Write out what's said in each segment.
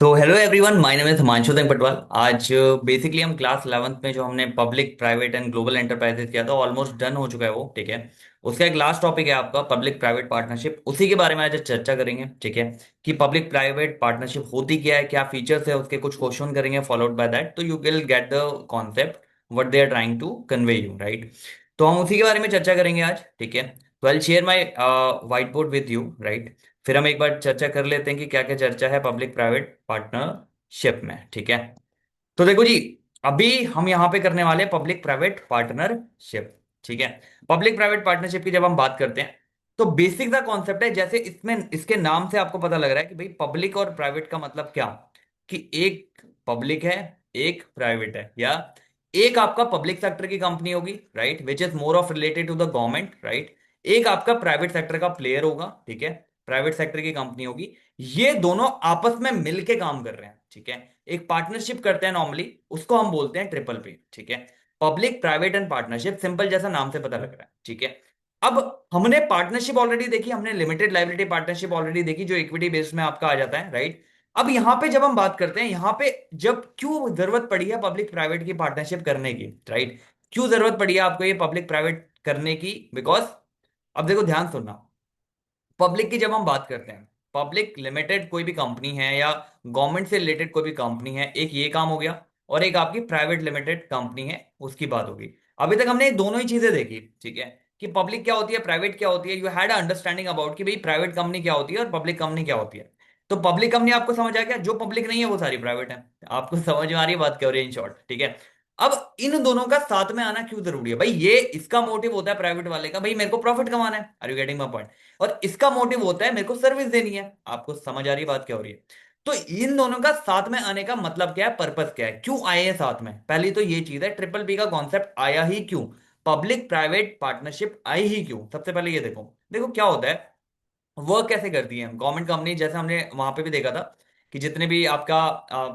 तो hello everyone, my name is Himanshu Singh Patwal. आज basically हम क्लास 11th में जो हमने public private and global enterprises किया था ऑलमोस्ट डन हो चुका है वो। ठीक है। उसका एक लास्ट टॉपिक है आपका पब्लिक प्राइवेट पार्टनरशिप। उसी के बारे में आज चर्चा करेंगे। ठीक है। कि पब्लिक प्राइवेट पार्टनरशिप होती क्या है, क्या फीचर्स है उसके, कुछ क्वेश्चन करेंगे फॉलोड बाय दैट, तो you will get the concept what they are trying to convey you, right. तो हम उसी के बारे में चर्चा करेंगे आज। ठीक है। तो I share my white board with you, right. फिर हम एक बार चर्चा कर लेते हैं कि क्या क्या चर्चा है पब्लिक प्राइवेट पार्टनरशिप में। ठीक है। तो देखो जी, अभी हम यहां पे करने वाले पब्लिक प्राइवेट पार्टनरशिप। ठीक है। पब्लिक प्राइवेट पार्टनरशिप की जब हम बात करते हैं तो बेसिक सा कॉन्सेप्ट है, जैसे इसमें इसके नाम से आपको पता लग रहा है कि भाई पब्लिक और प्राइवेट का मतलब क्या, कि एक पब्लिक है, एक प्राइवेट है, या एक आपका पब्लिक सेक्टर की कंपनी होगी, right, which is more of related to the government, right. एक आपका प्राइवेट सेक्टर का प्लेयर होगा, ठीक है, प्राइवेट सेक्टर की कंपनी होगी। ये दोनों आपस में मिलके काम कर रहे हैं, ठीक है, एक पार्टनरशिप करते हैं नॉर्मली, उसको हम बोलते हैं ट्रिपल पी। ठीक है। Public private and partnership, simple जैसा नाम से पता लग रहा है। ठीक है। अब हमने पार्टनरशिप ऑलरेडी देखी, हमने लिमिटेड लाइबिलिटी पार्टनरशिप ऑलरेडी देखी जो इक्विटी बेस्ड में आपका आ जाता है, राइट। अब यहां पे जब हम बात करते हैं, यहां पे जब क्यों जरूरत पड़ी है पब्लिक प्राइवेट की पार्टनरशिप करने की, राइट, क्यों जरूरत पड़ी है आपको ये पब्लिक प्राइवेट करने की, बिकॉज अब देखो ध्यान सुनना, पब्लिक की जब हम बात करते हैं, पब्लिक लिमिटेड कोई भी कंपनी है या गवर्नमेंट से रिलेटेड कोई भी कंपनी है, एक ये काम हो गया, और एक आपकी प्राइवेट लिमिटेड कंपनी है उसकी बात होगी। अभी तक हमने ये दोनों ही चीजें देखी, ठीक है, कि पब्लिक क्या होती है, प्राइवेट क्या होती है। यू हैड अंडरस्टैंडिंग अबाउट कि भाई प्राइवेट कंपनी क्या होती है और पब्लिक कंपनी क्या होती है। तो पब्लिक कंपनी आपको समझ आ गया, जो पब्लिक नहीं है वो सारी प्राइवेट है। आपको समझ में आ रही है बात, क्या हो रही है इन शॉर्ट। ठीक है। अब इन दोनों का साथ में आना क्यों जरूरी है भाई, ये इसका मोटिव होता है प्राइवेट वाले का, भाई मेरे को प्रॉफिट कमाना है, are you getting my point, और इसका मोटिव होता है मेरे को सर्विस देनी है। आपको समझ आ रही है बात क्या हो रही है। तो इन दोनों का साथ में आने का मतलब क्या है, पर्पस क्या है, क्यों आए हैं साथ में, पहली तो ये चीज है, ट्रिपल पी का कॉन्सेप्ट आया ही क्यों, पब्लिक प्राइवेट पार्टनरशिप आई ही क्यों। सबसे पहले ये देखो, देखो क्या होता है, वर्क कैसे करती है गवर्नमेंट कंपनी, जैसे हमने वहां पे भी देखा था कि जितने भी आपका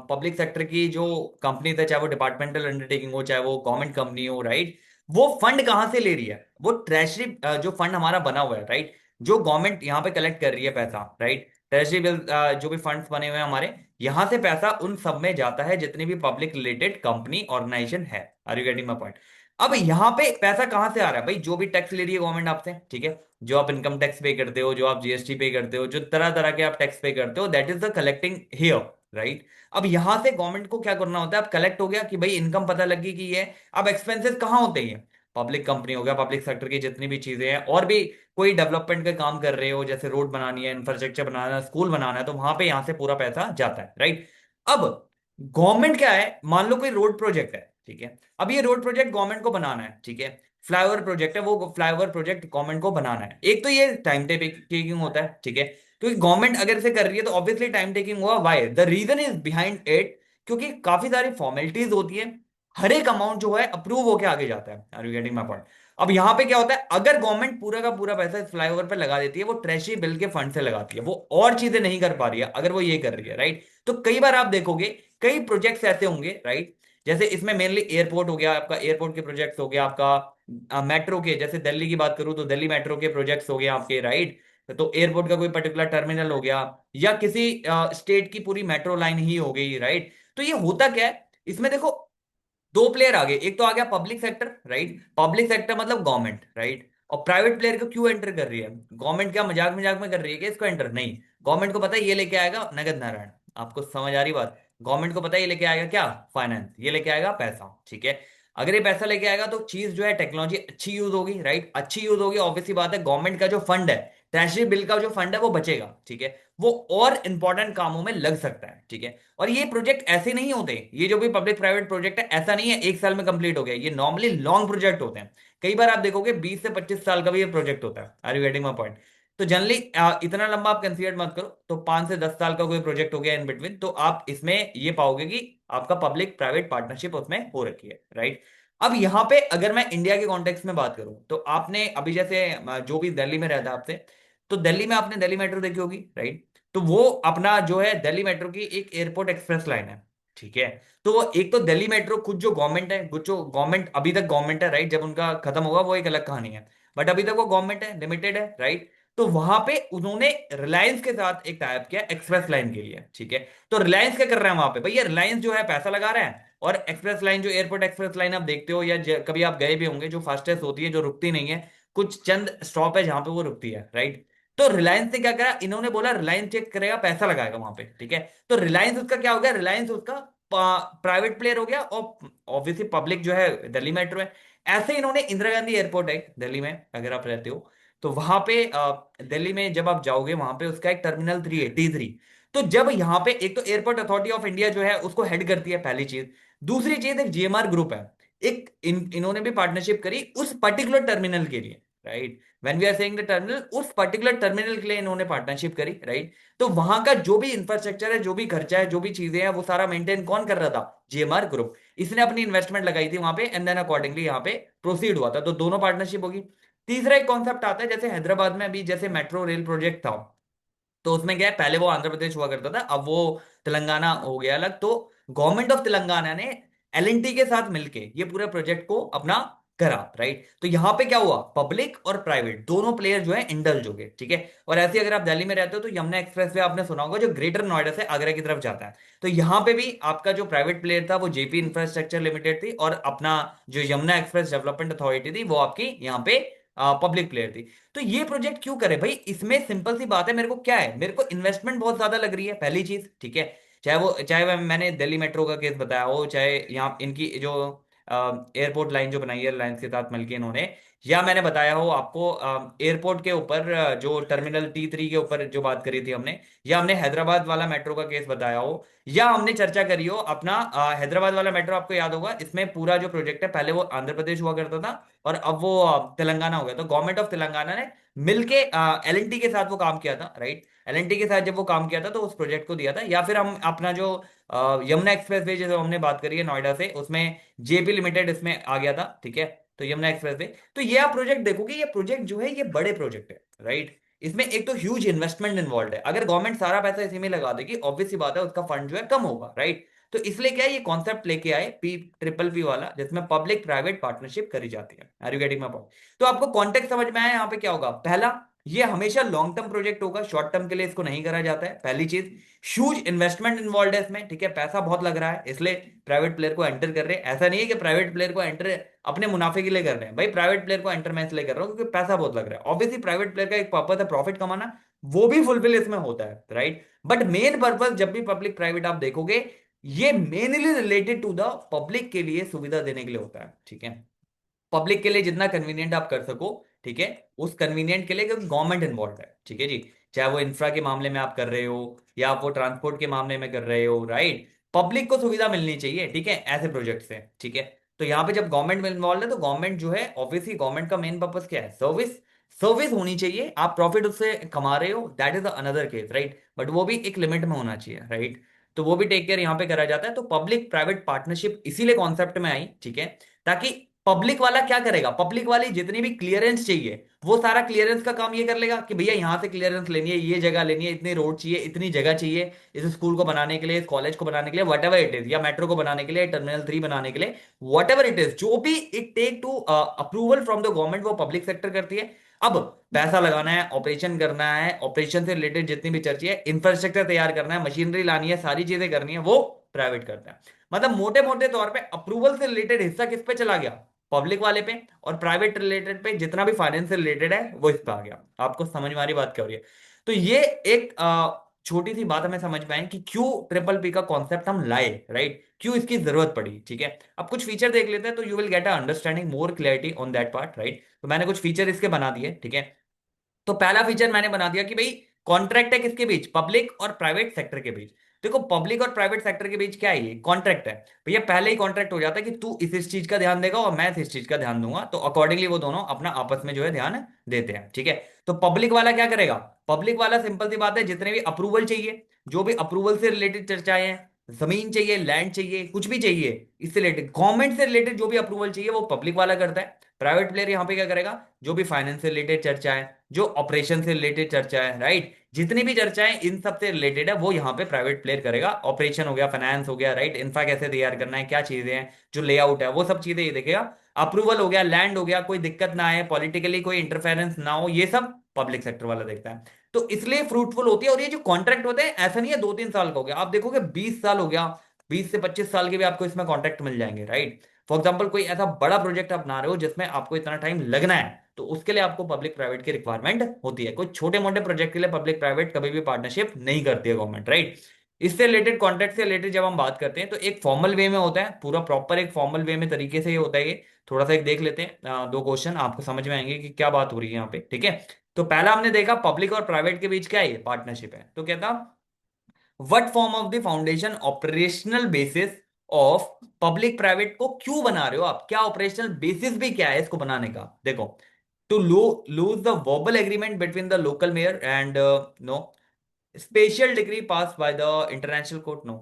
पब्लिक सेक्टर की जो कंपनी है, चाहे वो डिपार्टमेंटल अंडरटेकिंग हो चाहे वो गवर्नमेंट कंपनी हो, राइट, वो फंड कहां से ले रही है, वो ट्रेजरी, जो फंड हमारा बना हुआ है, राइट, जो गवर्नमेंट यहाँ पे कलेक्ट कर रही है पैसा, राइट, ट्रेजरी बिल, जो भी फंड्स बने हुए हैं हमारे, यहां से पैसा उन सब में जाता है जितनी भी पब्लिक रिलेटेड कंपनी ऑर्गेनाइजेशन है। Are you getting my point. अब यहां पे पैसा कहां से आ रहा है भाई, जो भी टैक्स ले रही है गवर्नमेंट आपसे, ठीक है, जो आप इनकम टैक्स पे करते हो, जो आप जीएसटी पे करते हो, जो तरह तरह के आप टैक्स पे करते हो, that is the collecting here, right. अब यहां से गवर्नमेंट को क्या करना होता है, अब कलेक्ट हो गया कि भाई इनकम पता लगी कि ये, अब एक्सपेंसेस कहाँ होते हैं, पब्लिक कंपनी हो गया, पब्लिक सेक्टर की जितनी भी चीजें हैं, और भी कोई डेवलपमेंट का काम कर रहे हो, जैसे रोड बनानी है, इंफ्रास्ट्रक्चर बनाना है, स्कूल बनाना है, तो वहां पे यहां से पूरा पैसा जाता है, राइट। अब गवर्नमेंट क्या है, मान लो कोई रोड प्रोजेक्ट है, ठीक है, अब ये रोड प्रोजेक्ट गवर्नमेंट को बनाना है, ठीक है, फ्लाईओवर प्रोजेक्ट है, वो फ्लाईओवर प्रोजेक्ट गवर्नमेंट को बनाना है, एक तो ये टाइम टेकिंग होता है, ठीक है, क्योंकि गवर्नमेंट अगर इसे कर रही है तो ऑब्वियसली टाइम टेकिंग होगा, why the reason is behind it, क्योंकि काफी सारी फॉर्मेलिटीज होती है, हर एक अमाउंट जो है अप्रूव होके आगे जाता है। Are you getting my point. अब यहां पे क्या होता है, अगर गवर्नमेंट पूरा का पूरा पैसा इस फ्लाईओवर पे लगा देती है, वो ट्रेजरी बिल के फंड से लगाती है, वो और चीजें नहीं कर पा रही है, अगर वो ये कर रही है, राइट। तो कई बार आप देखोगे कई प्रोजेक्ट्स ऐसे होंगे, राइट, जैसे इसमें मेनली एयरपोर्ट हो गया आपका, एयरपोर्ट के प्रोजेक्ट्स हो गया आपका, मेट्रो के, जैसे दिल्ली की बात करूं तो दिल्ली मेट्रो के प्रोजेक्ट्स हो गए आपके, राइट। तो एयरपोर्ट का कोई पर्टिकुलर टर्मिनल हो गया, या किसी स्टेट की पूरी मेट्रो लाइन ही हो गई, राइट। तो ये होता क्या है, इसमें देखो दो प्लेयर आ गए, एक तो आ गया public sector, right, public sector मतलब गवर्नमेंट, राइट, और प्राइवेट प्लेयर को क्यों एंटर कर रही है, गवर्नमेंट क्या मजाक मजाक में कर रही है कि इसको एंटर, नहीं, गवर्नमेंट को पता है ये लेके आएगा नगद नारायण। आपको समझ आ रही बात, गवर्नमेंट को पता है ये लेके आएगा क्या, फाइनेंस, ये लेके आएगा पैसा, ठीक है। अगर ये पैसा लेके आएगा तो चीज जो है टेक्नोलॉजी अच्छी यूज होगी, राइट, अच्छी यूज होगी, ऑब्वियसली बात है, गवर्नमेंट का जो फंड है, ट्रेजरी बिल का जो फंड है वो बचेगा, ठीक है, वो और इंपॉर्टेंट कामों में लग सकता है, ठीक है। और ये प्रोजेक्ट ऐसे नहीं होते, ये जो भी पब्लिक प्राइवेट प्रोजेक्ट है ऐसा नहीं है एक साल में कंप्लीट हो गया, ये नॉर्मली लॉन्ग प्रोजेक्ट होते हैं, कई बार आप देखोगे 20 से 25 साल का भी ये प्रोजेक्ट होता है। Are you getting my point. तो जनरली इतना लंबा आप कंसीडर मत करो, तो 5 से 10 साल का कोई प्रोजेक्ट हो गया इन बिटवीन, तो आप इसमें ये पाओगे कि आपका पब्लिक प्राइवेट पार्टनरशिप उसमें हो रखी है, राइट। अब यहां पे अगर मैं इंडिया के कॉन्टेक्स्ट में बात करूं, तो आपने अभी जैसे जो भी दिल्ली में रहता है आपसे, तो दिल्ली में आपने दिल्ली मेट्रो देखी होगी, राइट। तो वो अपना जो है दिल्ली मेट्रो की एक एयरपोर्ट एक्सप्रेस लाइन है, ठीक है। तो वो एक तो दिल्ली मेट्रो खुद जो गवर्नमेंट है, कुछ जो गवर्नमेंट अभी तक गवर्नमेंट है, राइट, जब उनका खत्म होगा वो एक अलग कहानी है, बट अभी तक वो गवर्नमेंट है, लिमिटेड है, राइट। तो वहां पे उन्होंने रिलायंस के साथ एक टाइप किया एक्सप्रेस लाइन के लिए, ठीक है। तो रिलायंस क्या कर रहा है वहां पे, भैया रिलायंस जो है पैसा लगा रहा है, और एक्सप्रेस लाइन जो एयरपोर्ट एक्सप्रेस लाइन आप देखते हो या कभी आप गए भी होंगे, जो फास्टेस्ट होती है, जो रुकती नहीं है, कुछ चंद स्टॉप है जहां पे वो रुकती है, राइट। तो रिलायंस ने क्या करा, इन्होंने बोला रिलायंस चेक करेगा, पैसा लगाएगा वहां पे, ठीक है। तो रिलायंस उसका क्या हो गया, रिलायंस उसका प्राइवेट प्लेयर हो गया, और ऑब्वियसली पब्लिक जो है दिल्ली मेट्रो है। ऐसे इन्होंने इंदिरा गांधी एयरपोर्ट है दिल्ली में, अगर आप रहते हो तो वहां पे दिल्ली में जब आप जाओगे वहां पे उसका एक टर्मिनल 3 है, T3। तो जब यहाँ पे एक तो एयरपोर्ट अथॉरिटी ऑफ इंडिया जो है उसको हेड करती है, पहली चीज। दूसरी चीज एक जीएमआर ग्रुप है, एक इन्होंने भी पार्टनरशिप करी उस पर्टिकुलर टर्मिनल के लिए, right. When we are saying the terminal, उस पर्टिकुलर टर्मिनल के लिए इन्होंने पार्टनरशिप करी, राइट। तो वहां का जो भी इंफ्रास्ट्रक्चर है, जो भी खर्चा है, जो भी चीजें हैं, वो सारा मेंटेन कौन कर रहा था, जीएमआर ग्रुप। इसने अपनी इन्वेस्टमेंट लगाई थी वहां पे, एंड देन अकॉर्डिंगली यहाँ पे प्रोसीड हुआ था, तो दोनों पार्टनरशिप होगी। तीसरा एक कॉन्सेप्ट आता है, जैसे हैदराबाद में अभी जैसे मेट्रो रेल प्रोजेक्ट था, तो उसमें क्या है, पहले वो आंध्र प्रदेश हुआ करता था, अब वो तेलंगाना हो गया अलग। तो गवर्नमेंट ऑफ तेलंगाना ने एलएनटी के साथ मिलके ये पूरे प्रोजेक्ट को अपना करा, राइट। तो यहां पे क्या हुआ, पब्लिक और प्राइवेट दोनों प्लेयर जो है इंडल्ज हो गए, ठीक है। और ऐसे ही अगर आप दिल्ली में रहते हो तो यमुना एक्सप्रेस वे आपने सुना होगा, जो ग्रेटर नोएडा से आगरा की तरफ जाता है। तो यहां पे भी आपका जो प्राइवेट प्लेयर था वो जेपी इंफ्रास्ट्रक्चर लिमिटेड थी, और अपना जो यमुना एक्सप्रेस डेवलपमेंट अथॉरिटी थी वो आपकी यहाँ पे पब्लिक प्लेयर थी। तो ये प्रोजेक्ट क्यों करे भाई, इसमें सिंपल सी बात है, मेरे को क्या है, मेरे को इन्वेस्टमेंट बहुत ज्यादा लग रही है, पहली चीज, ठीक है। चाहे मैंने दिल्ली मेट्रो का केस बताया हो, चाहे यहाँ इनकी जो एयरपोर्ट लाइन जो बनाई है रिलायंस के साथ मिलकर इन्होंने, या मैंने बताया हो आपको एयरपोर्ट के ऊपर जो टर्मिनल T3 के ऊपर जो बात करी थी हमने, या हमने हैदराबाद वाला मेट्रो का केस बताया हो, या हमने चर्चा करी हो अपना हैदराबाद वाला मेट्रो, आपको याद होगा इसमें पूरा जो प्रोजेक्ट है, पहले वो आंध्र प्रदेश हुआ करता था और अब वो तेलंगाना हो गया। तो गवर्नमेंट ऑफ तेलंगाना ने मिलके एलएनटी के साथ वो काम किया था, राइट। एलएनटी के साथ जब वो काम किया था तो उस प्रोजेक्ट को दिया था। या फिर हम अपना जो यमुना एक्सप्रेस वे जो हमने बात करी है नोएडा से, उसमें जेपी लिमिटेड इसमें आ गया था, ठीक है। तो यमुना एक्सप्रेस वे, तो ये आप प्रोजेक्ट देखोगे, ये प्रोजेक्ट जो है ये बड़े प्रोजेक्ट है, राइट। इसमें एक तो ह्यूज इन्वेस्टमेंट इन्वॉल्व है, अगर गवर्नमेंट सारा पैसा इसी में लगा देगी, ऑब्वियस सी बात है उसका फंड जो है कम होगा, राइट। तो इसलिए क्या है, ये कॉन्सेप्ट लेके आए P-PPP वाला, जिसमें पब्लिक प्राइवेट पार्टनरशिप करी जाती है। Are you getting my point? तो आपको कॉन्टेक्ट समझ में आया यहाँ पे क्या होगा, पहला, ये हमेशा लॉन्ग टर्म प्रोजेक्ट होगा, शॉर्ट टर्म के लिए इसको नहीं करा जाता है, पहली चीज। ह्यूज इन्वेस्टमेंट इन्वॉल्व है इसमें, ठीक है, पैसा बहुत लग रहा है, इसलिए प्राइवेट प्लेयर को एंटर कर रहे हैं। ऐसा नहीं है कि प्राइवेट प्लेयर को एंटर अपने मुनाफे के लिए कर रहे हैं, भाई प्राइवेट प्लेयर को एंटर मैं इसलिए कर रहा हूँ क्योंकि पैसा बहुत लग रहा है। ऑब्वियसली प्राइवेट प्लेयर का एक पर्पस है प्रॉफिट कमाना, वो भी फुलफिल इसमें होता है, राइट। बट मेन पर्पस जब भी पब्लिक प्राइवेट आप देखोगे, ये mainly related to the public के लिए सुविधा देने के लिए होता है, ठीक है। पब्लिक के लिए जितना कन्वीनियंट आप कर सको, ठीक है, उस कन्वीनियंट के लिए, क्योंकि गवर्नमेंट इन्वॉल्व है, ठीक है जी। चाहे वो इंफ्रा के मामले में आप कर रहे हो, या आप वो ट्रांसपोर्ट के मामले में कर रहे हो, राइट। पब्लिक को सुविधा मिलनी चाहिए, ठीक है, ऐसे प्रोजेक्ट से, ठीक है। तो यहाँ पे जब गवर्नमेंट में इन्वॉल्व है, तो गवर्नमेंट जो है, ऑब्वियसली गवर्नमेंट का मेन पर्पस क्या है, सर्विस। सर्विस होनी चाहिए, आप प्रॉफिट उससे कमा रहे हो, that is another case, right, but वो भी एक लिमिट में होना चाहिए, राइट। तो वो भी टेक केयर यहाँ पे करा जाता है। तो पब्लिक प्राइवेट पार्टनरशिप इसीलिए कॉन्सेप्ट में आई, ठीक है, ताकि पब्लिक वाला क्या करेगा, पब्लिक वाली जितनी भी क्लियरेंस चाहिए, वो सारा क्लियरेंस का काम ये कर लेगा कि भैया यहाँ से क्लियरेंस लेनी है, ये जगह लेनी है, इतनी रोड चाहिए, इतनी जगह चाहिए, इस स्कूल को बनाने के लिए, इस कॉलेज को बनाने के लिए, वट एवर इट इज, या मेट्रो को बनाने के लिए, टर्मिनल 3 बनाने के लिए, वट एवर इट इज, जो भी it take to approval from the government, वो पब्लिक सेक्टर करती है। अब पैसा लगाना है, ऑपरेशन करना है, ऑपरेशन से रिलेटेड जितनी भी चर्चा है, इंफ्रास्ट्रक्चर तैयार करना है, मशीनरी लानी है, सारी चीजें करनी है, वो प्राइवेट करता है। मतलब मोटे मोटे तौर पे अप्रूवल से रिलेटेड हिस्सा किस पे चला गया, पब्लिक वाले पे, और प्राइवेट रिलेटेड पे जितना भी फाइनेंस से रिलेटेड है वो इस पे आ गया। आपको समझ में आ रही बात क्या हो रही है? तो ये एक छोटी सी बात हमें समझ में आए कि क्यों ट्रिपल P का कॉन्सेप्ट हम लाए, राइट, क्यों इसकी जरूरत पड़ी, ठीक है। अब कुछ फीचर देख लेते हैं, तो you will get a understanding more clarity on that part, right. तो मैंने कुछ फीचर इसके बना दिए, ठीक है। तो पहला फीचर मैंने बना दिया कि भाई कॉन्ट्रैक्ट है किसके बीच, पब्लिक और प्राइवेट सेक्टर के बीच। देखो पब्लिक और प्राइवेट सेक्टर के बीच क्या है, ये कॉन्ट्रैक्ट है। भैया पहले ही कॉन्ट्रैक्ट हो जाता है कि तू इस चीज का ध्यान देगा और मैं इस चीज का ध्यान दूंगा, तो अकॉर्डिंगली वो दोनों अपना आपस में जो है ध्यान देते हैं, ठीक है। तो पब्लिक वाला क्या करेगा, पब्लिक वाला सिंपल सी बात है, जितने भी अप्रूवल चाहिए, जो भी अप्रूवल से रिलेटेड चर्चाएं हैं, जमीन चाहिए, लैंड चाहिए, कुछ भी चाहिए, इससे रिलेटेड गवर्नमेंट से रिलेटेड जो भी अप्रूवल चाहिए, वो पब्लिक वाला करता है। प्राइवेट प्लेयर यहाँ पे क्या करेगा, जो भी फाइनेंस से रिलेटेड चर्चा है, जो ऑपरेशन से रिलेटेड चर्चा है, राइट, जितनी भी चर्चाएं इन सब से रिलेटेड है, वो यहाँ पे प्राइवेट प्लेयर करेगा। ऑपरेशन हो गया, फाइनेंस हो गया, राइट, इंफ्रा कैसे तैयार करना है, क्या चीजें हैं, जो लेआउट है, वो सब चीजें ये देखेगा। अप्रूवल हो गया, लैंड हो गया, कोई दिक्कत ना आए, पॉलिटिकली कोई इंटरफेरेंस ना हो, ये सब पब्लिक सेक्टर वाला देखता है। तो इसलिए फ्रूटफुल होती है। और ये जो कॉन्ट्रैक्ट होते हैं ऐसा नहीं है 2-3 साल का हो गया, आप देखोगे 20 साल हो गया, 20 से 25 साल के भी आपको इसमें कॉन्ट्रैक्ट मिल जाएंगे, राइट। फॉर एग्जाम्पल कोई ऐसा बड़ा प्रोजेक्ट आप बना रहे हो जिसमें आपको इतना टाइम लगना है, तो उसके लिए आपको पब्लिक प्राइवेट की रिक्वायरमेंट होती है। कोई छोटे मोटे प्रोजेक्ट के लिए पब्लिक प्राइवेट कभी भी पार्टनरशिप नहीं करती है गवर्नमेंट, राइट। इससे रिलेटेड, कॉन्ट्रैक्ट से रिलेटेड जब हम बात करते हैं तो एक फॉर्मल वे में होता है, पूरा प्रॉपर एक फॉर्मल वे में तरीके से ये होता है ये। थोड़ा सा एक देख लेते हैं, दो क्वेश्चन आपको समझ में आएंगे कि क्या बात हो रही है यहाँ पे, ठीक है। तो पहला हमने देखा पब्लिक और प्राइवेट के बीच क्या है, ये पार्टनरशिप है। तो क्या था, what form of the foundation operational basis of public private को क्यों बना रहे हो आप, क्या ऑपरेशनल बेसिस भी क्या है इसको बनाने का, देखो। To lose the verbal agreement between the local mayor and no special decree passed by the international court, no,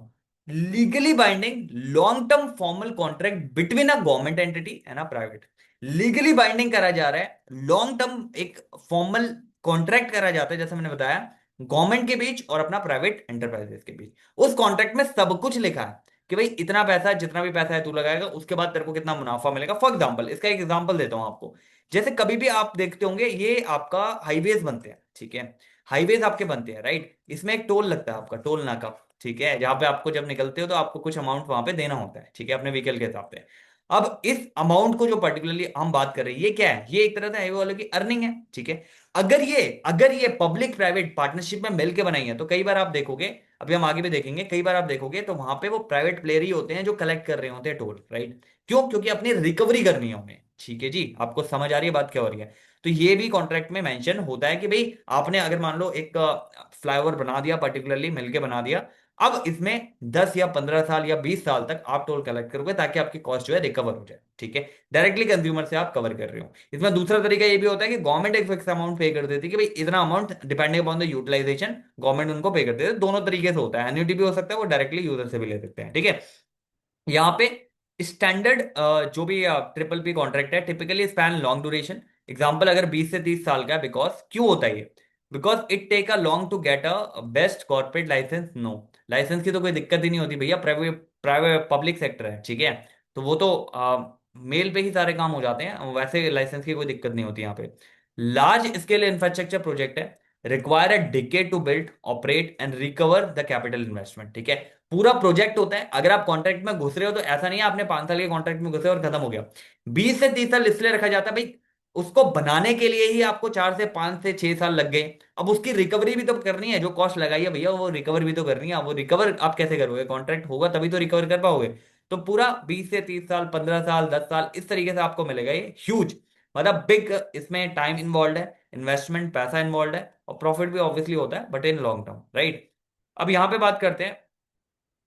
legally binding long term formal contract between a government entity and a private, legally binding करा जा रहा है, long term एक formal contract करा जाता है जैसे मैंने बताया, गवर्नमेंट के बीच और अपना प्राइवेट एंटरप्राइजेस के बीच। उस कॉन्ट्रैक्ट में सब कुछ लिखा है कि भाई इतना पैसा, जितना भी पैसा है तू लगाएगा, उसके बाद तेरे को कितना मुनाफा मिलेगा। फॉर एग्जाम्पल, इसका एक एग्जाम्पल देता हूं आपको। जैसे कभी भी आप देखते होंगे ये आपका हाईवेज बनते हैं, ठीक है, हाईवेज आपके बनते हैं, राइट। इसमें एक टोल लगता है आपका, टोल नाका, ठीक है, जहां पे आपको जब निकलते हो तो आपको कुछ अमाउंट वहां पे देना होता है, ठीक है, अपने व्हीकल के हिसाब से। अब इस अमाउंट को जो पर्टिकुलरली हम बात कर रहे हैं, ये क्या है, ये एक तरह से हाईवे वालों की अर्निंग है, ठीक है। अगर ये पब्लिक प्राइवेट पार्टनरशिप में मिलकर बनाई है, तो कई बार आप देखोगे, अभी हम आगे भी देखेंगे, कई बार आप देखोगे तो वहां पे वो प्राइवेट प्लेयर ही होते हैं जो कलेक्ट कर रहे होते हैं टोल, राइट। क्यों, क्योंकि अपनी रिकवरी करनी है उन्हें, ठीक है जी, आपको समझ आ रही है बात क्या हो रही है। तो ये भी कॉन्ट्रैक्ट में मेंशन होता है कि भाई आपने अगर मान लो एक फ्लाईओवर बना दिया, पर्टिकुलरली मिलके बना दिया, अब इसमें 10 या 15 साल या 20 साल तक आप टोल कलेक्ट करोगे ताकि आपकी कॉस्ट जो है रिकवर हो जाए, ठीक है। डायरेक्टली कंज्यूमर से आप कवर कर रहे हो। इसमें दूसरा तरीका ये भी होता है कि गवर्नमेंट एक फिक्स अमाउंट पे कर देती है कि भाई इतना amount depending upon the utilisation government उनको पे कर देती है। दोनों तरीके से होता है, एन्युटी भी हो सकता है, वो डायरेक्टली यूजर से भी ले सकते हैं, ठीक है। यहाँ पे स्टैंडर्ड जो भी ट्रिपल पी कॉन्ट्रैक्ट है typically span long duration. Example अगर 20 से 30 साल का है, बिकॉज क्यों होता है ये, because it take a long to get a best corporate licence, no, licence की तो कोई दिक्कत ही नहीं होती भैया, प्राइवेट प्राइवेट पब्लिक सेक्टर है, ठीक है। तो वो तो मेल पे ही सारे काम हो जाते हैं, वैसे लाइसेंस की कोई दिक्कत नहीं होती यहाँ पे। लार्ज स्केल इंफ्रास्ट्रक्चर प्रोजेक्ट है, require a decade to build operate and recover the capital investment, ठीक है। पूरा प्रोजेक्ट होता है, अगर आप कॉन्ट्रैक्ट में घुस रहे हो तो ऐसा नहीं है आपने 5 साल के कॉन्ट्रैक्ट में घुसे और खत्म हो गया। 20 से 30 साल इसलिए रखा जाता है भाई, उसको बनाने के लिए ही आपको 4 से 5 से 6 साल लग गए। अब उसकी रिकवरी भी तो करनी है, जो कॉस्ट लगाई है भैया वो रिकवर भी तो करनी है। वो रिकवर आप कैसे करोगे, कॉन्ट्रैक्ट होगा तभी तो रिकवर कर पाओगे। तो पूरा 20 से 30 साल, 15 साल, 10 साल, इस तरीके से आपको मिलेगा ये ह्यूज, मतलब बिग, इसमें टाइम इन्वॉल्व है, इन्वेस्टमेंट पैसा इन्वॉल्व है, और प्रॉफिट भी ऑब्वियसली होता है but in long term, right. अब यहां पे बात करते हैं,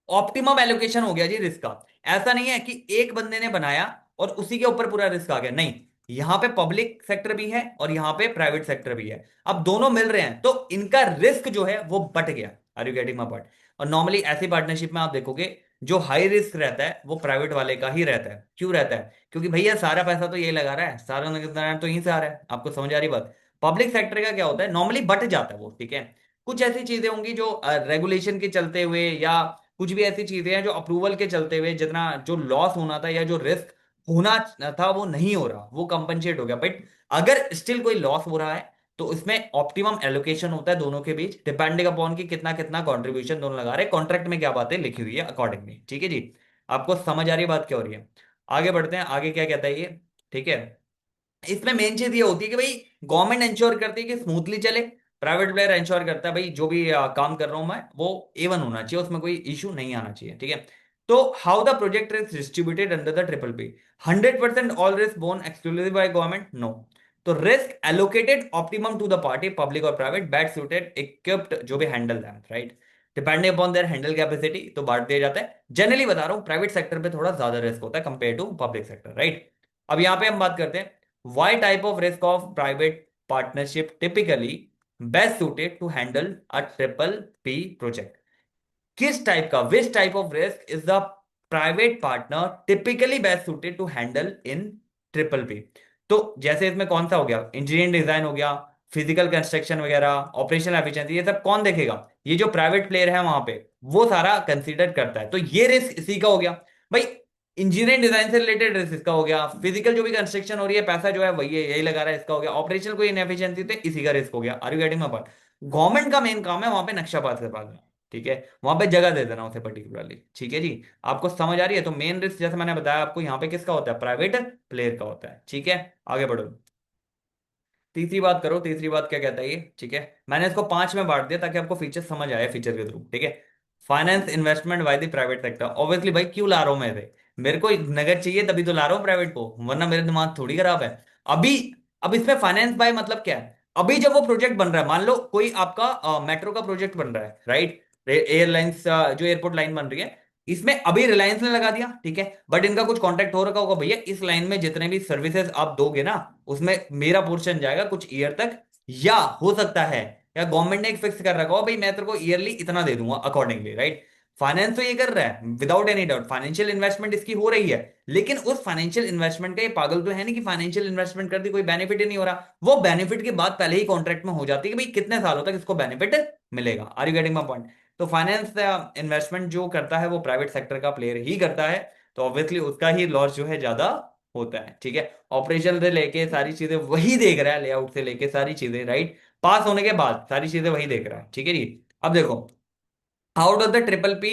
ऑप्टिमम एलोकेशन हो गया जी रिस्क का। ऐसा नहीं है कि एक बंदे ने बनाया और उसी के ऊपर पूरा रिस्क आ गया, नहीं, यहां पे पब्लिक सेक्टर भी है और यहां पे प्राइवेट सेक्टर भी है। अब दोनों मिल रहे हैं तो इनका रिस्क जो है वो बट गया। Are you getting my point. और नॉर्मली ऐसी पार्टनरशिप में आप देखोगे जो हाई रिस्क रहता है वो प्राइवेट वाले का ही रहता है। क्यों रहता है, क्योंकि भैया सारा पैसा तो ये लगा रहा है, सारा नुकसान तो यहीं से आ रहा है, आपको समझ आ रही बात। पब्लिक सेक्टर का क्या होता है, नॉर्मली बट जाता है वो, ठीक है। कुछ ऐसी चीजें होंगी जो रेगुलेशन के चलते हुए, या कुछ भी ऐसी चीजें हैं जो अप्रूवल के चलते हुए, जितना जो लॉस होना था या जो रिस्क होना था वो नहीं हो रहा, वो कंपनसेट हो गया। बट अगर स्टिल कोई लॉस हो रहा है तो इसमें ऑप्टिमम एलोकेशन होता है दोनों के बीच, डिपेंडिंग अपॉन कि कितना कितना कंट्रीब्यूशन दोनों लगा रहे हैं, कॉन्ट्रैक्ट में क्या बातें लिखी हुई है अकॉर्डिंगली, ठीक है जी। आपको समझ आ रही है बात क्या हो रही है। आगे बढ़ते हैं, आगे क्या कहता है ये, ठीक है। इसमें मेन चीज ये होती है कि भाई गवर्नमेंट इंश्योर करती है कि स्मूथली चले, प्राइवेट प्लेयर इंश्योर करता है भाई जो भी काम कर रहा हूं मैं वो A1 होना चाहिए, उसमें कोई इशू नहीं आना चाहिए, ठीक है। तो how the project is distributed under the triple P, 100% all risk borne exclusive by government, no. तो risk allocated optimum to the party public और प्राइवेट बेस्ट सूटेड इक्विप्ड जो भी handle them, right, depending upon their handle capacity, तो बांट दिया जाता है। Generally बता रहा हूं प्राइवेट सेक्टर पे थोड़ा ज्यादा रिस्क होता है compare to public sector, right. अब यहां पे हम बात करते हैं why type of risk of private partnership typically best suited to handle a triple P project, किस टाइप का, which type of risk is the private partner typically best suited to handle in triple P. तो जैसे इसमें कौन सा हो गया, engineering design हो गया, फिजिकल कंस्ट्रक्शन वगैरह, ऑपरेशनल एफिशिएंसी, ये सब कौन देखेगा, ये जो प्राइवेट प्लेयर है वहां पे वो सारा कंसीडर करता है। तो ये रिस्क इसी का हो गया भाई। इंजीनियरिंग डिजाइन से रिलेटेड रिस्क इसका हो गया, फिजिकल जो भी कंस्ट्रक्शन हो रही है पैसा जो है वही है, यही लगा रहा है, इसका हो गया, ऑपरेशनल कोई इनएफिशिएंसी थे इसी का रिस्क हो गया। Are you getting my point? Government का मेन काम है वहां पे नक्शा पास करवा देना, ठीक है, वहां पे जगह दे देना उसे पर्टिकुलरली, ठीक है जी। आपको समझ आ रही है? तो मेन रिस्क जैसे मैंने बताया आपको यहाँ पे किसका होता है, प्राइवेट प्लेयर का होता है, ठीक है। आगे बढ़ो, तीसरी बात करो, तीसरी बात क्या कहता है ये, ठीक है। मैंने इसको पांच में बांट दिया ताकि आपको फीचर समझ आए फीचर के थ्रू, ठीक है। Finance investment by the private sector, obviously भाई क्यों ला रहा हूं मैं इसे, मेरे को नगद चाहिए तभी तो ला रहा हूँ प्राइवेट को, वरना मेरे दिमाग थोड़ी खराब है। अभी अब इसमें फाइनेंस बाय मतलब क्या है, अभी जब वो प्रोजेक्ट बन रहा है, मान लो कोई आपका मेट्रो का प्रोजेक्ट बन रहा है, राइट, एयरलाइंस जो एयरपोर्ट लाइन बन रही है, इसमें अभी रिलायंस ने लगा दिया, ठीक है, बट इनका कुछ कॉन्ट्रैक्ट हो रखा होगा, भैया इस लाइन में जितने भी सर्विसेज आप दोगे ना, उसमें मेरा पोर्शन जाएगा कुछ ईयर तक, या हो सकता है, या गवर्नमेंट ने एक फिक्स कर रखा हो भाई मैं तेरे को ईयरली इतना दे दूंगा अकॉर्डिंगली, राइट। फाइनेंस तो ये कर रहा है without any doubt, financial investment इसकी हो रही है, लेकिन उस फाइनेंशियल इन्वेस्टमेंट का ये पागल तो है नहीं कि फाइनेंशियल इन्वेस्टमेंट कर दी कोई बेनिफिट ही नहीं हो रहा, वो बेनिफिट के बाद पहले ही कॉन्ट्रैक्ट में हो जाती है कि भाई कितने सालों तक इसको बेनिफिट मिलेगा। Are you getting my point? तो फाइनेंस इन्वेस्टमेंट जो करता है वो प्राइवेट सेक्टर का प्लेयर ही करता है, तो ऑब्वियसली उसका ही लॉस जो है ज्यादा होता है, ठीक है। ऑपरेशन से लेके सारी चीजें वही देख रहा है, लेआउट से लेके सारी चीजें, राइट, पास होने के बाद सारी चीजें वही देख रहा है, ठीक है जी। अब देखो, how does the triple P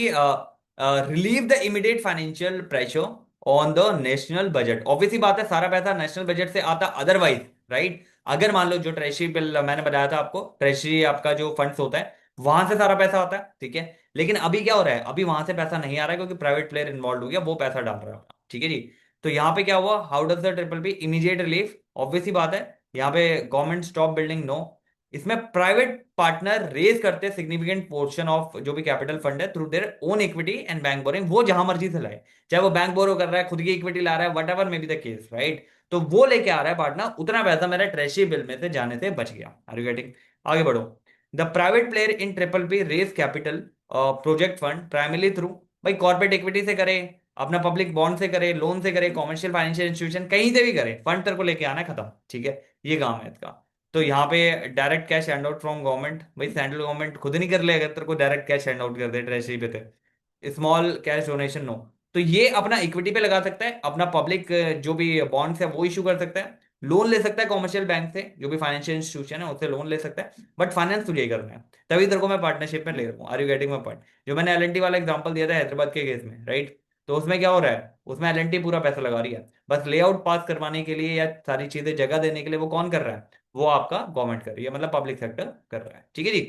relieve the immediate financial pressure on the national budget? Obviously बात है सारा पैसा नेशनल बजट से आता, अदरवाइज, राइट, अगर मान लो जो ट्रेजरी बिल मैंने बताया था आपको, ट्रेजरी आपका जो फंड्स होता है वहां से सारा पैसा आता है, ठीक है। लेकिन अभी क्या हो रहा है, अभी वहां से पैसा नहीं आ रहा है क्योंकि प्राइवेट प्लेयर इन्वॉल्व हो गया, वो पैसा डाल रहा है, ठीक है जी। तो यहाँ पे क्या हुआ, how does the triple P immediate relief, obviously बात है यहाँ पे गवर्नमेंट स्टॉप बिल्डिंग, नो, इसमें प्राइवेट पार्टनर रेज करते हैं सिग्निफिकेंट पोर्शन ऑफ जो भी कैपिटल फंड है through their own equity and bank boring, वो जहां मर्जी से लाए, चाहे वो बैंक बोरो कर रहा है, खुद की इक्विटी ला रहा है, what ever may be the case, right, तो वो लेके आ रहा है पार्टनर, उतना पैसा मेरा ट्रेजरी बिल में से जाने से बच गया। Are you getting? आगे बढ़ो, the private player in triple P raise capital project fund primarily through, भाई कॉर्पोरेट इक्विटी से करे, अपना पब्लिक बॉन्ड से करे, लोन से करे, कॉमर्शियल फाइनेंशियल इंस्टीट्यूशन कहीं से भी करे, फंड तेरे को लेके आना है, खत्म, ठीक है, ये काम है इसका। तो यहाँ पे direct cash hand out from government, भाई सेंट्रल गवर्नमेंट खुद नहीं कर ले, अगर तेरे को डायरेक्ट कैश हैंड आउट कर दे ट्रेजरी पे थे, स्मॉल कैश डोनेशन, नो, तो ये अपना इक्विटी पे लगा सकता है, अपना पब्लिक जो भी बॉन्ड्स है वो इशू कर सकता है, लोन ले सकता है कॉमर्शियल बैंक से, जो भी फाइनेंशियल इंस्टीट्यूशन है उससे लोन ले सकता है, बट फाइनेंस तुझे ही करना है, तभी तेरे को मैं पार्टनरशिप में ले रहा हूँ। Are you getting my point? जो मैंने एलएनटी वाला एग्जांपल दिया था हैदराबाद के केस में, राइट, तो उसमें क्या हो रहा है, उसमें एलएनटी पूरा पैसा लगा रही है, बस लेआउट पास करवाने के लिए या सारी चीजें जगह देने के लिए वो कौन कर रहा है, वो आपका गवर्नमेंट कर रही है, मतलब पब्लिक सेक्टर कर रहा है, ठीक है जी,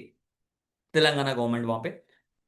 तेलंगाना गवर्नमेंट वहां पे।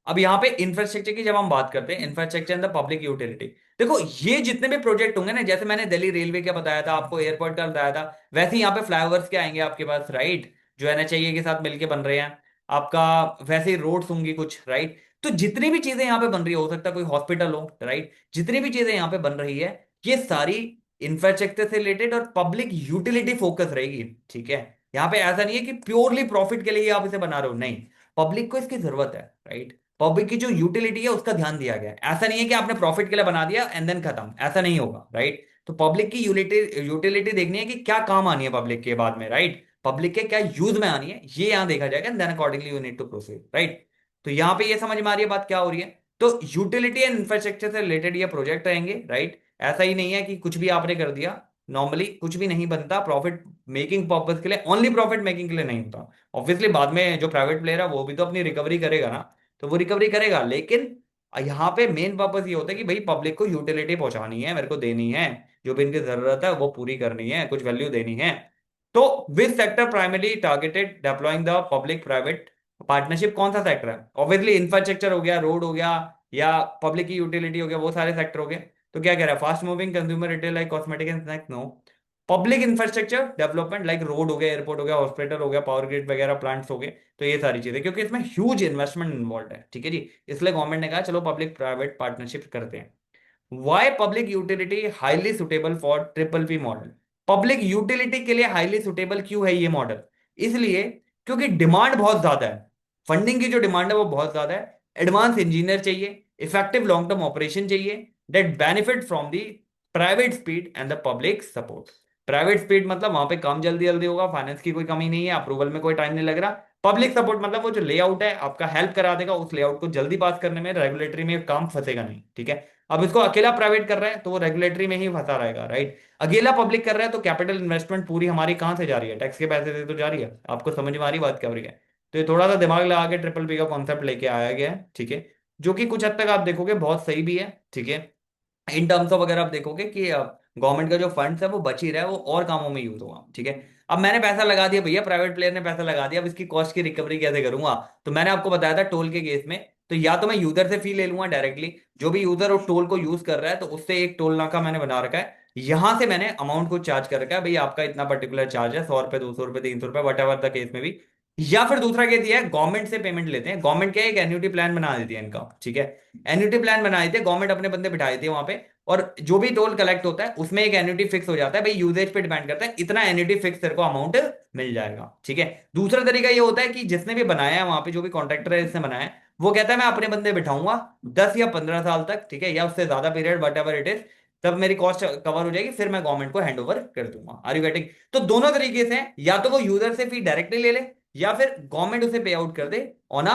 अब यहाँ पे इंफ्रास्ट्रक्चर की जब हम बात करते हैं, infrastructure and the public utility, देखो ये जितने भी प्रोजेक्ट होंगे ना, जैसे मैंने दिल्ली रेलवे का बताया था आपको, एयरपोर्ट का बताया था, वैसे ही यहाँ पे फ्लाईओवर्स के आएंगे आपके पास, राइट, जो एनएचआईए के साथ मिलके बन रहे हैं आपका, वैसे ही रोड्स होंगी कुछ, राइट। तो जितनी भी चीजें यहाँ पे बन रही है, हो सकता है कोई हॉस्पिटल हो, राइट, जितनी भी चीजें यहाँ पे बन रही है, ये सारी इंफ्रास्ट्रक्चर से रिलेटेड और पब्लिक यूटिलिटी फोकस रहेगी, ठीक है। यहाँ पे ऐसा नहीं है कि प्योरली प्रॉफिट के लिए ही आप इसे बना रहे हो, नहीं, पब्लिक को इसकी जरूरत है, राइट, पब्लिक की जो यूटिलिटी है उसका ध्यान दिया गया है, ऐसा नहीं है कि आपने प्रॉफिट के लिए बना दिया एंड देन खत्म, ऐसा नहीं होगा, राइट। तो पब्लिक की यूटिलिटी यूटिलिटी देखनी है कि क्या काम आनी है पब्लिक के बाद में, राइट, पब्लिक के क्या यूज में आनी है, ये यहां देखा जाएगा, then accordingly you need to proceed, right. तो यहाँ पे ये समझ में आ रही है बात क्या हो रही है, तो यूटिलिटी एंड इंफ्रास्ट्रक्चर से रिलेटेड ये प्रोजेक्ट रहेंगे, राइट, ऐसा ही नहीं है कि कुछ भी आपने कर दिया, नॉर्मली कुछ भी नहीं बनता प्रॉफिट मेकिंग पर्पज के लिए, ओनली प्रॉफिट मेकिंग के लिए नहीं होता। ऑब्वियसली बाद में जो प्राइवेट प्लेयर है वो भी तो अपनी रिकवरी करेगा ना, तो वो रिकवरी करेगा, लेकिन यहाँ पे मेन पर्पस ये होता है कि भाई पब्लिक को यूटिलिटी पहुंचानी है, मेरे को देनी है, जो भी इनकी जरूरत है वो पूरी करनी है, कुछ वैल्यू देनी है। तो which sector primary targeted deploying the public private partnership, कौन सा सेक्टर है, ऑब्वियसली इंफ्रास्ट्रक्चर हो गया, रोड हो गया, या पब्लिक की यूटिलिटी हो गया, वो सारे सेक्टर हो गए। तो क्या कह रहा है, fast moving consumer retail like cosmetic and snacks, no, public infrastructure development like road हो गया, एयरपोर्ट हो गया, हॉस्पिटल हो गया, पावर ग्रिड वगैरह प्लांट्स हो गए, तो ये सारी चीजें, क्योंकि इसमें ह्यूज इन्वेस्टमेंट इन्वॉल्व है, ठीक है जी, इसलिए गवर्नमेंट ने कहा चलो पब्लिक प्राइवेट पार्टनरशिप करते हैं। Why public utility highly suitable for triple P model, public utility के लिए हाईली सुटेबल क्यों है ये मॉडल, इसलिए क्योंकि डिमांड बहुत ज्यादा है, फंडिंग की जो डिमांड है वो बहुत ज्यादा है, एडवांस इंजीनियर चाहिए, इफेक्टिव लॉन्ग टर्म ऑपरेशन चाहिए, that benefit from the private speed and the public support. Private speed मतलब वहां पे काम जल्दी जल्दी होगा, फाइनेंस की कोई कमी नहीं है, अप्रूवल में कोई टाइम नहीं लग रहा। पब्लिक सपोर्ट मतलब वो जो लेआउट है आपका हेल्प करा देगा उस लेआउट को जल्दी पास करने में, रेगुलेटरी में काम फंसेगा नहीं, ठीक है। अब इसको अकेला प्राइवेट कर रहा है तो वो रेगुलेटरी में ही फंसा रहेगा, राइट। अकेला पब्लिक कर रहा है तो कैपिटल इन्वेस्टमेंट पूरी हमारी कहाँ से जा रही है, टैक्स के पैसे से तो जा रही है। आपको समझ में आ रही बात क्या हो रही है। तो ये थोड़ा सा दिमाग लगा के ट्रिपल पी का कॉन्सेप्ट लेके आया गया है, ठीक है, जो कि कुछ हद तक आप देखोगे बहुत सही भी है, ठीक है। इन टर्म्स ऑफ अगर आप देखोगे कि गवर्नमेंट का जो फंड्स है वो बच ही रहा है, वो और कामों में यूज होगा, ठीक है। अब मैंने पैसा लगा दिया भैया, प्राइवेट प्लेयर ने पैसा लगा दिया, अब इसकी कॉस्ट की रिकवरी कैसे करूंगा। तो मैंने आपको बताया था टोल के केस में, तो या तो मैं यूजर से फी ले लूंगा डायरेक्टली, जो भी यूजर उस टोल को यूज कर रहा है तो उससे एक टोल नाका मैंने बना रखा है, यहां से मैंने अमाउंट को चार्ज कर रखा है, भाई आपका इतना पर्टिकुलर चार्ज है, 100 रुपए, 200 रुपए, 300 रुपए, वट एवर द केस में भी। या फिर दूसरा केस ये है, गवर्नमेंट से पेमेंट लेते हैं, गवर्नमेंट क्या है, एक एन्युटी प्लान बना देती है इनका, ठीक है। एन्युटी प्लान बना देती है गवर्नमेंट, अपने बंदे बिठा देती है वहां पे, और जो भी टोल कलेक्ट होता है उसमें एक एन्युटी फिक्स हो जाता है, भाई यूजेज पे डिपेंड करता है, इतना एन्युटी फिक्स तेरे को अमाउंट मिल जाएगा, ठीक है। दूसरा तरीका ये होता है कि जिसने भी बनाया है वहां पे, जो भी कॉन्ट्रैक्टर है जिसने बनाया है, वो कहता है मैं अपने बंदे बिठाऊंगा 10 या 15 साल तक, ठीक है, या उससे ज्यादा period, what ever it is, तब मेरी कॉस्ट कवर हो जाएगी, फिर मैं गवर्नमेंट को हैंड ओवर कर दूंगा। Are you getting. तो दोनों तरीके से हैं, या तो वो यूजर से फी डायरेक्टली ले ले, या फिर गवर्नमेंट उसे पे आउट कर दे ऑन अ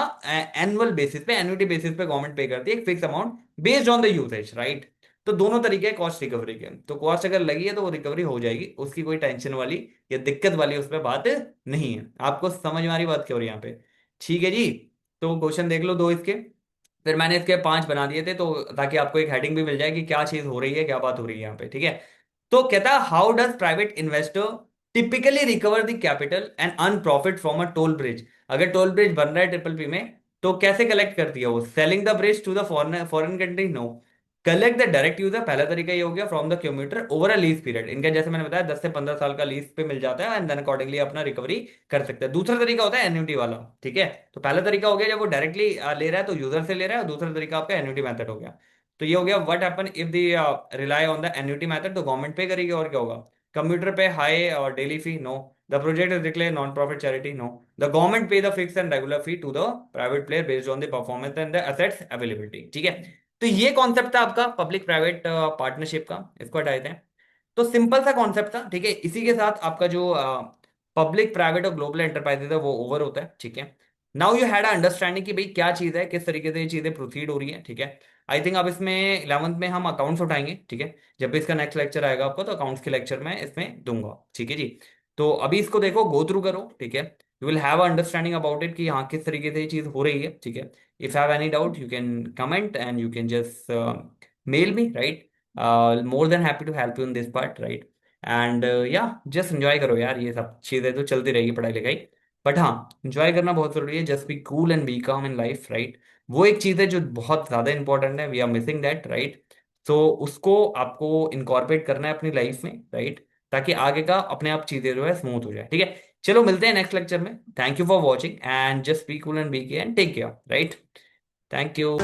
एनुअल बेसिस पे, एन्युटी बेसिस पे गवर्नमेंट पे करती है एक fix amount based on the usage, right. तो दोनों तरीके कॉस्ट रिकवरी के, तो कॉस्ट अगर लगी है तो वो रिकवरी हो जाएगी, उसकी कोई टेंशन वाली या दिक्कत वाली उस पर बात नहीं है। आपको समझ में आ रही बात क्या हो रही है यहाँ पे, ठीक है जी। तो क्वेश्चन देख लो दो इसके, फिर मैंने इसके 5 बना दिए थे, तो ताकि आपको एक हेडिंग भी मिल जाए कि क्या चीज हो रही है, क्या बात हो रही है यहाँ पे, ठीक है। तो कहता है how does private investor typically recover the capital and earn profit from a toll bridge. अगर टोल ब्रिज बन रहा है ट्रिपल पी में, तो कैसे कलेक्ट करती है वो, selling the bridge to the foreign foreign country, no. Collect the direct user, पहला तरीका ये हो गया, from the commuter over a lease period, इनका जैसे मैंने बताया 10 से 15 साल का लीज पे मिल जाता है, एंड देन अकॉर्डिंगली अपना रिकवरी कर सकते हैं। दूसरा तरीका होता है एन्युटी वाला, ठीक है। तो पहला तरीका हो गया जब वो डायरेक्टली ले रहा है तो यूजर से ले रहा है, और दूसरा तरीका आपका एन्युटी मेथड हो गया। तो ये हो गया what happen if the rely on the annuity method, तो गवर्नमेंट पे करेगी, और क्या होगा, कंप्यूटर पे हाई और daily fee, no. The project is declare non profit charity, no. The government pay the fix and regular fee to the private player based on the performance and the assets availability, ठीक है। तो ये concept था आपका public private partnership का, इसको हटाए थे। तो सिंपल सा कॉन्सेप्ट था, ठीक है। इसी के साथ आपका जो पब्लिक प्राइवेट और ग्लोबल एंटरप्राइजेज है वो ओवर होता है, ठीक है। नाउ यू हैड अंडरस्टैंडिंग कि भाई क्या चीज है, किस तरीके से ये चीजें प्रोसीड हो रही है, ठीक है। आई थिंक अब इसमें 11th में हम अकाउंट्स उठाएंगे, ठीक है। जब भी इसका नेक्स्ट लेक्चर आएगा आपको, तो अकाउंट्स के लेक्चर में इसमें दूंगा, ठीक है जी। तो अभी इसको देखो, गो थ्रू करो, ठीक है। You will have understanding about it कि हाँ किस तरीके से ये चीज हो रही है, ठीक है। If have any doubt you can comment and you can just mail me, right. More than happy to help you in this part, right. And या जस्ट एंजॉय करो यार, ये सब चीजें तो चलती रहेगी पढ़ाई लिखाई, बट हाँ एंजॉय करना बहुत जरूरी है, just be cool and be calm in life, right. वो एक चीज है जो बहुत ज्यादा इंपॉर्टेंट है, we are missing that, right. तो उसको आपको इनकॉर्पोरेट करना है अपनी लाइफ में, राइट, ताकि आगे का अपने आप चीजें जो है स्मूथ हो जाए, ठीक है। चलो मिलते हैं नेक्स्ट लेक्चर में, thank you for watching and just be cool and be K and take care, right. Thank you.